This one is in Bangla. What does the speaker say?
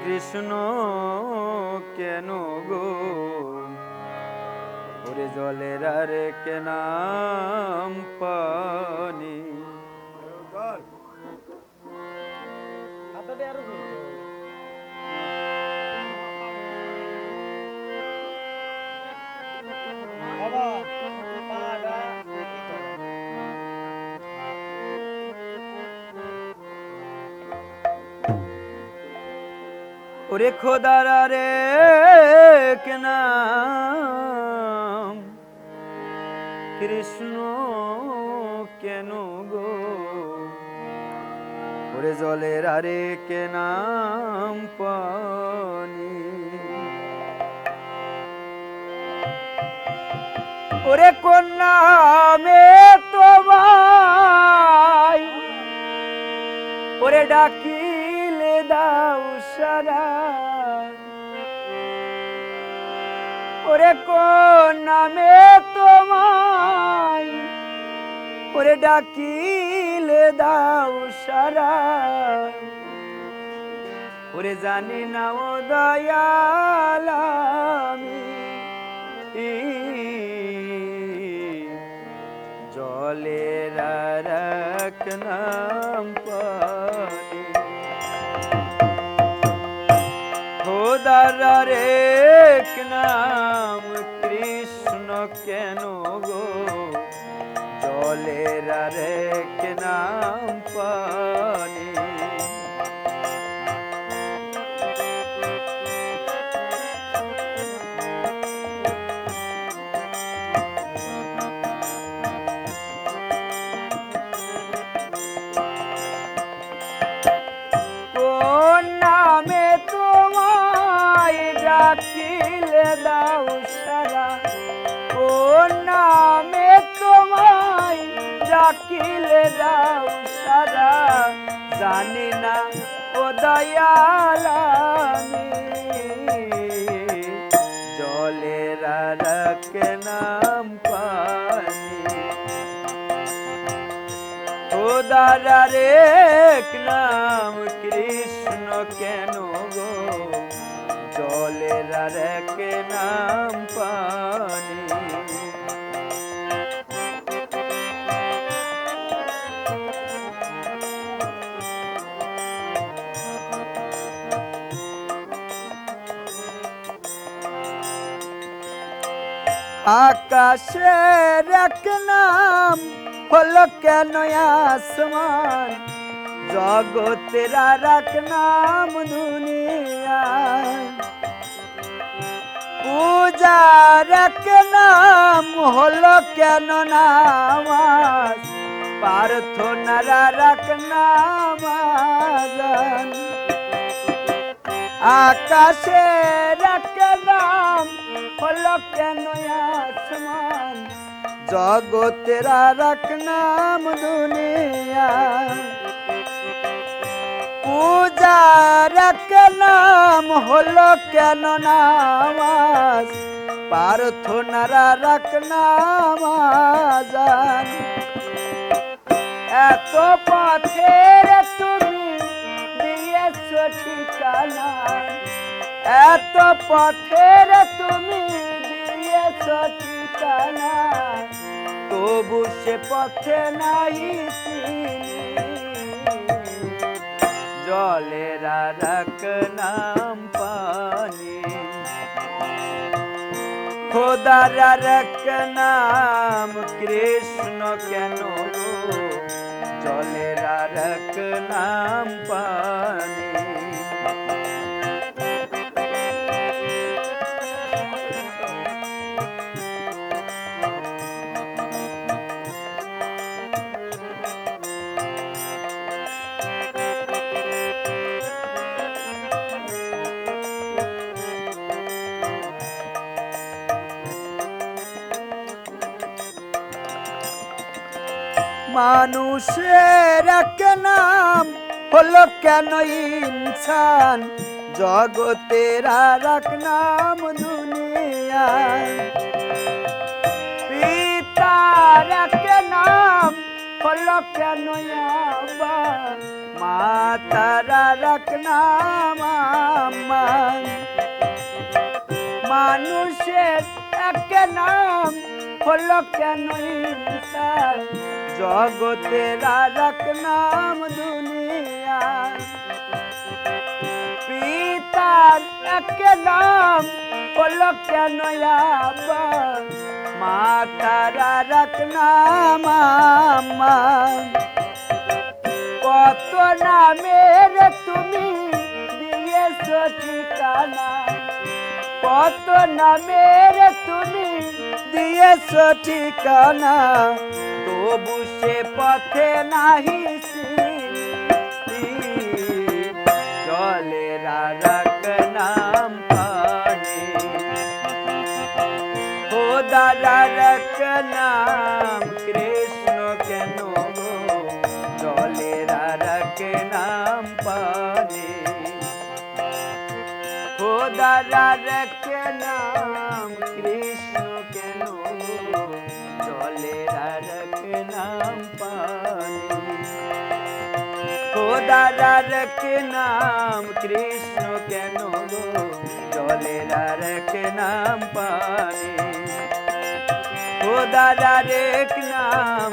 কৃষ্ণ কেন গো ওরে জলের আরে কে নাম পানি ওরে খোদার আরে কে নাম কৃষ্ণ কেন গো ওরে জলের আরে কে নাম পানি ওরে কোন নামে তোমায় ওরে ডাকিলে দাও সারা ওরে কোন নামে তোমায় ওরে ডাকিলে দাও সারা ওরে জানি না ও দয়াল আমি জলের আরেক নাম পানি খোদার আরেক নাম কৃষ্ণ কেন গো জলের আরেক নাম পানি ডাকিলে দাও সারা কোন নামে তোমায় ডাকিলে দাও সারা জানি না ও দয়াল আমি জলের আরেক নাম পানি খোদার আরেক নাম কৃষ্ণ কেন গো জলের আরেক নাম পানি আকাশের এক নাম হলো কেন আসমান জগতের আরেক নাম দুনিয়া পূজার এক নাম হলো কেন নামাজ প্রার্থনার আরেক নাম আযান আকাশের এক নাম হলো কেন আসমান জগতের আরেক নাম দুনিয়া পূজার এক নাম হলো কেন নামাজ প্রার্থনার আরেক নাম আযান এত পথের তুমি দিয়েছো ঠিকানা এত পথের তুমি দিয়েছো ঠিকানা তবু সে পথে নাই জলের আরেক নাম পানি খোদার আরেক নাম কৃষ্ণ কেন জলের আরেক নাম পানি মানুষের এক নাম হলো কেন ইনসান জগতের আরেক নাম দুনিয়া পিতার এক নাম হলো কেন আবার মা তারা রাখ নাম আমার মানুষের এক নাম হলো কেন ইনসান জগতের রাখ নাম দুনিয়া পিতার এক নাম হলো কেন আবার মা তারা রাখ নাম আমার কত নামের তুমি দিয়েছো ঠিকানা কত নামের তুমি দিয়েছো ঠিকানা তবু সে পথে নাহি চলে রাখ নাম পানে খোদারা রাখ নাম কৃষ্ণ কেন চলে রাখ নাম পানে খোদারা রাখ নাম কৃষ্ণ কেন চলে রাখ নাম পানে খোদারা রাখ নাম কৃষ্ণ কেন চলে রাখ নাম পানে খোদারা রাখ নাম